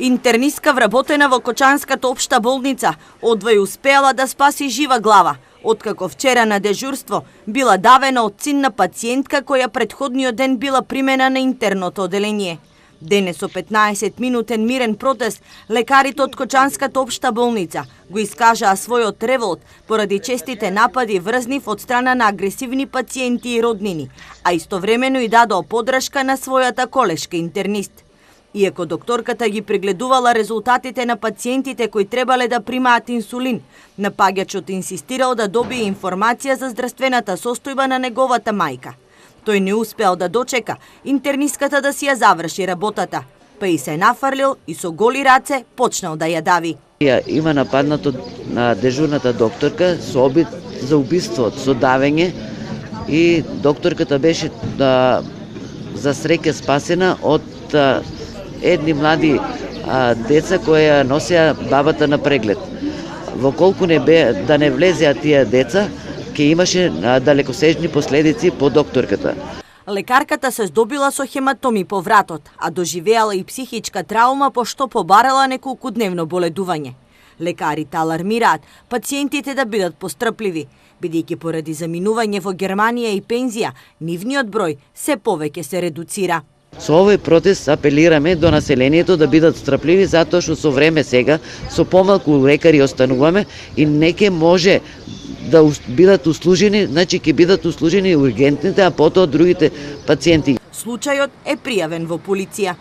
Интернистка вработена во Кочанската општа болница одвај успеала да спаси жива глава, откако вчера на дежурство била давена од син на пациентка која претходниот ден била примена на интерното оделение. Денес со 15-минутен мирен протест, лекарите од Кочанската општа болница го искажаа својот револт поради честите напади врз нив од страна на агресивни пациенти и роднини, а истовремено и дадоа подршка на својата колешка интернист. Иако докторката ги прегледувала резултатите на пациентите кои требале да примаат инсулин, напаѓачот инсистирал да добие информација за здравствената состојба на неговата мајка. Тој не успеал да дочека интернистката да си ја заврши работата, па и се нафрлил и со голи раце почнал да ја дави. Има нападнато на дежурната докторка со обид за убиство, со давење, и докторката беше за среќа спасена од едни млади деца кои носеа бабата на преглед. Во колку да не влезеа тие деца, ке имаше далекосежни последици по докторката. Лекарката се здобила со хематоми по вратот, а доживеала и психичка траума пошто побарала неколкудневно боледување. Лекарите алармираат пациентите да бидат пострпливи, бидејќи поради заминување во Германија и пензија, нивниот број се повеќе се редуцира. Со овој протест апелираме до населението да бидат стрпливи, затоа што со време сега со помалку лекари остануваме и неќе може да бидат услужени, значи ќе бидат услужени ургентните, а потоа другите пациенти. Случајот е пријавен во полиција.